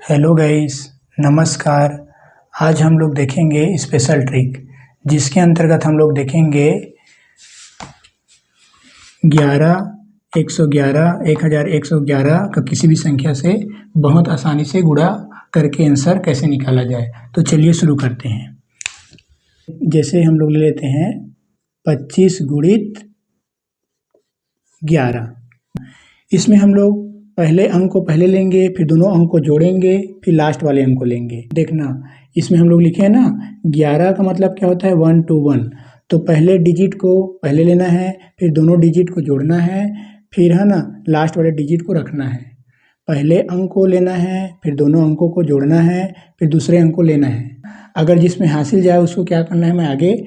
Hello guys, नमस्कार। आज हम लोग देखेंगे स्पेशल ट्रिक, जिसके अंतर्गत हम लोग देखेंगे 11 का किसी भी संख्या से बहुत आसानी से गुणा करके आंसर कैसे निकाला जाए। तो चलिए शुरू करते हैं। जैसे हम लोग ले लेते हैं 25 गुणित 11। इसमें हम लोग पहले अंक को पहले लेंगे, फिर दोनों अंक को जोड़ेंगे, फिर लास्ट वाले अंक को लेंगे। देखना, इसमें हम लोग लिखे हैं ना 11 का मतलब क्या होता है 1 to 1। तो पहले डिजिट को पहले लेना है, फिर दोनों डिजिट को जोड़ना है, फिर है ना लास्ट वाले डिजिट को रखना है। पहले अंक को लेना है, फिर दोनों अंकों को जोड़ना है, फिर दूसरे अंक को लेना है। अगर जिसमें हासिल जाए उसको क्या करना है मैं आगे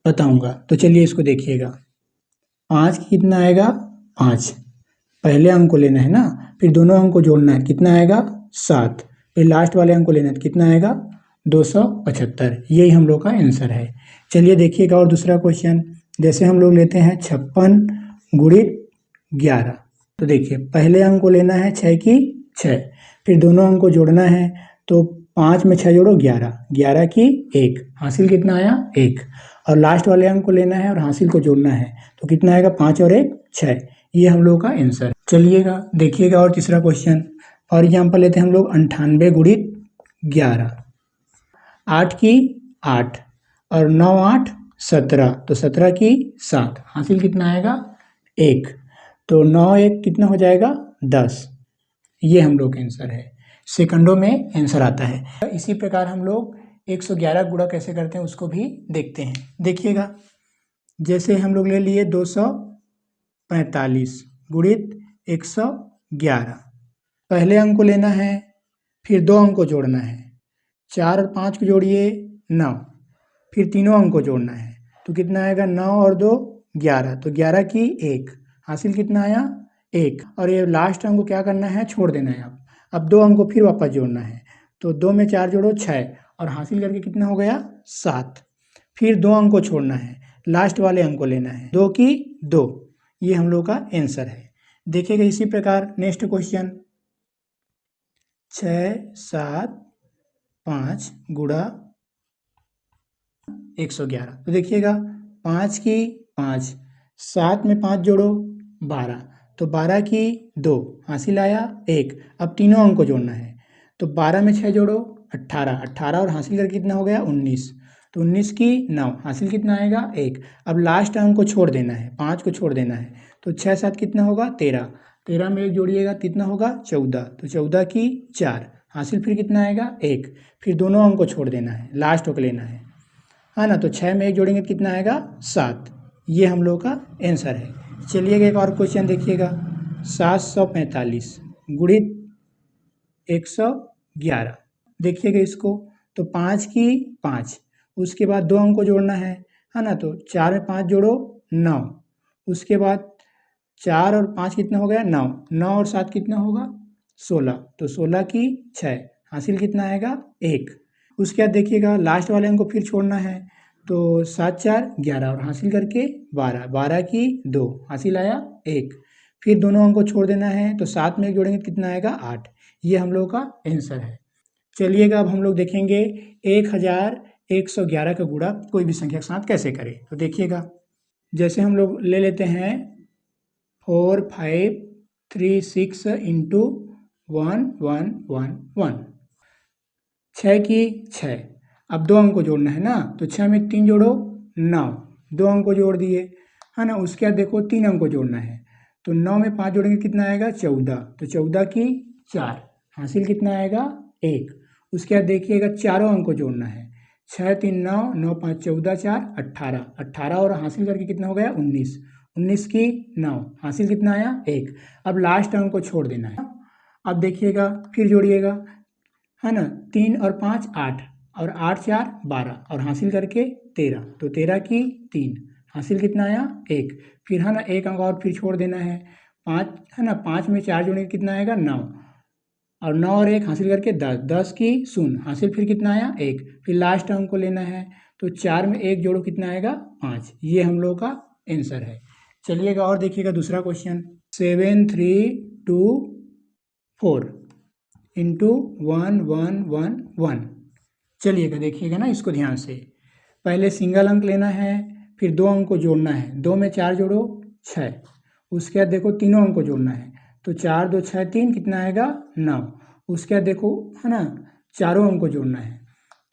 बताऊँगा। तो चलिए इसको देखिएगा। 5 कितना आएगा 5, पहले अंक को लेना है ना, फिर दोनों अंक को जोड़ना है, कितना आएगा 7, फिर लास्ट वाले अंक को लेना है, कितना आएगा 275। यही हम लोग का आंसर है। चलिए देखिएगा और दूसरा क्वेश्चन। जैसे हम लोग लेते हैं 56 गुणित 11। तो देखिए पहले अंक को लेना है 6 की 6, फिर दोनों अंक को जोड़ना है। तो 5 में 6 जोड़ो 11, 11 की 1, हासिल कितना आया 1। और लास्ट वाले अंक को लेना है और हासिल को जोड़ना है, तो कितना आएगा 5 और 1 6। ये हम लोग का आंसर। चलिएगा देखिएगा और तीसरा क्वेश्चन। फॉर एग्जाम्पल लेते हैं हम लोग 98 गुणित 11। 8 की 8 और 9 8 17, तो 17 की 7, हासिल कितना आएगा 1। तो 9 1 कितना हो जाएगा 10। ये हम लोग का आंसर है। सेकंडों में आंसर आता है। इसी प्रकार हम लोग 111 गुणा कैसे करते हैं उसको भी देखते हैं। देखिएगा, जैसे हम लोग ले लिए 245 गुणित 111। पहले अंक को लेना है, फिर दो अंक को जोड़ना है। 4 और 5 को जोड़िए 9, फिर तीनों अंक को जोड़ना है, तो कितना आएगा 9 और 2 11, तो 11 की 1, हासिल कितना आया 1। और ये लास्ट अंक को क्या करना है छोड़ देना है। अब दो अंक को फिर वापस जोड़ना है, तो 2 में 4 जोड़ो 6 और हासिल करके कितना हो गया 7। फिर दो अंक को छोड़ना है, लास्ट वाले अंक को लेना है, 2 की 2। ये हम लोग का आंसर है। देखिएगा इसी प्रकार नेक्स्ट क्वेश्चन 6 7 5 गुणा 111। तो देखिएगा 5 की 5, 7 में 5 जोड़ो 12, तो 12 की 2, हासिल आया 1। अब तीनों अंक को जोड़ना है, तो 12 में 6 जोड़ो 18, 18 और हासिल करके कितना हो गया 19, तो 19 की 9, हासिल कितना आएगा 1। अब लास्ट अंक को छोड़ देना है, 5 को छोड़ देना है, तो 6 7 कितना होगा 13, 13 में 1 जोड़िएगा कितना होगा 14, तो 14 की 4, हासिल फिर कितना आएगा 1। फिर दोनों अंक को छोड़ देना है, लास्ट को लेना है ना, तो 6 में 1 जोड़ेंगे कितना आएगा 7। ये हम लोग का आंसर है। चलिएगा एक और क्वेश्चन देखिएगा 745 गुणित 111। देखिएगा इसको, तो 5 की 5, उसके बाद दो अंक को जोड़ना है ना, तो 4 में 5 जोड़ो 9, उसके बाद 4 और 5 कितना हो गया 9, 9 और 7 कितना होगा 16, तो 16 की 6, हासिल कितना आएगा 1। उसके बाद देखिएगा लास्ट वाले अंक को फिर छोड़ना है, तो 7 4 11 और हासिल करके 12, 12 की 2, हासिल आया 1। फिर दोनों अंक को छोड़ देना है, तो 7 में 1 जोड़ेंगे कितना आएगा 8। ये हम लोग का आंसर है। चलिएगा अब हम लोग देखेंगे 1111 का गुणा कोई भी संख्या के साथ कैसे करें। तो देखिएगा, जैसे हम लोग ले लेते हैं 4 5 3 6 इंटू 1 1 1 1, 6 की 6। अब दो अंक को जोड़ना है ना, तो 6 में 3 जोड़ो 9, दो अंक को जोड़ दिए है ना। उसके बाद देखो 3 अंक को जोड़ना है, तो 9 में 5 जोड़ेंगे कितना आएगा 14, तो 14 की 4, हासिल कितना आएगा 1। उसके बाद देखिएगा चारों अंक को जोड़ना है, 6 3 9, 9 5 14 4 18, 18 और हासिल करके कितना हो गया 19, 19 की 9, हासिल कितना आया 1। अब लास्ट अंक को छोड़ देना है। अब देखिएगा फिर जोड़िएगा है ना, 3 और 5 8 और 8 4 12 और हासिल करके 13, तो 13 की 3, हासिल कितना आया 1। फिर है ना एक अंक और फिर छोड़ देना है, 5 है ना, 5 में 4 जोड़ेंगे कितना आएगा 9, और 9 और 1 हासिल करके 10, 10 की 0, हासिल फिर कितना आया 1। फिर लास्ट अंक को लेना है, तो 4 में 1 जोड़ो कितना आएगा 5। ये हम लोग का आंसर है। चलिएगा और देखिएगा दूसरा क्वेश्चन 7 3 2 4। इंटू 1 1 1 1। चलिएगा देखिएगा ना इसको ध्यान से। पहले सिंगल अंक लेना है, फिर 2 अंक को जोड़ना है। 2 में 4 जोड़ो 6। उसके बाद देखो तीनों अंक को जोड़ना है, तो 4 2 6 3 कितना आएगा 9। उसके बाद देखो है ना, चारों अंक को जोड़ना है,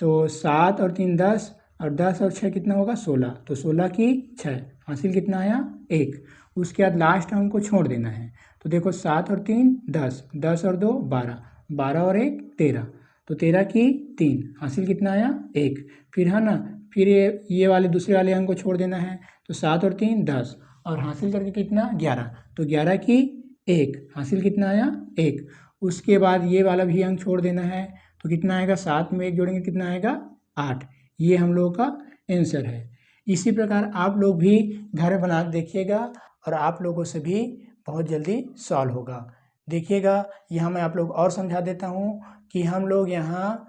तो 7 और 3 10, और 10 और 6 कितना होगा 16। तो 16 की 6, हासिल कितना आया 1। उसके बाद लास्ट अंक को छोड़ देना है, तो देखो 7 और 3 10, 10 और 2 12, 12 और 1 13, तो 13 की 3, हासिल कितना आया 1। फिर है ना, फिर ये वाले दूसरे वाले अंक को छोड़ देना है, तो 7 और 3 10, और हासिल करके कितना 11, तो 11 की 1, हासिल कितना आया 1। उसके बाद ये वाला भी अंक छोड़ देना है, तो कितना आएगा 7 में 1 जोड़ेंगे कितना आएगा 8। ये हम लोगों का आंसर है। इसी प्रकार आप लोग भी घर में बना देखिएगा और आप लोगों से भी बहुत जल्दी सॉल्व होगा। देखिएगा यहाँ मैं आप लोग और समझा देता हूँ कि हम लोग यहाँ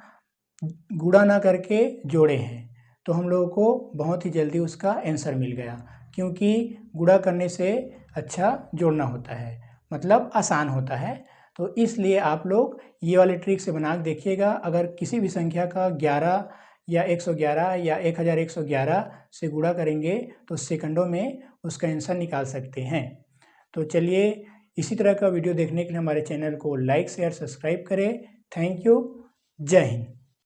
गुणा ना करके जोड़े हैं, तो हम लोगों को बहुत ही जल्दी उसका आंसर मिल गया, क्योंकि गुणा करने से अच्छा जोड़ना होता है, मतलब आसान होता है। तो इसलिए आप लोग ये वाले ट्रिक से बना के देखिएगा। अगर किसी भी संख्या का 11 या 111 या 1111 से गुणा करेंगे तो सेकंडों में उसका आंसर निकाल सकते हैं। तो चलिए, इसी तरह का वीडियो देखने के लिए हमारे चैनल को लाइक शेयर सब्सक्राइब करें। Thank you. जय हिंद।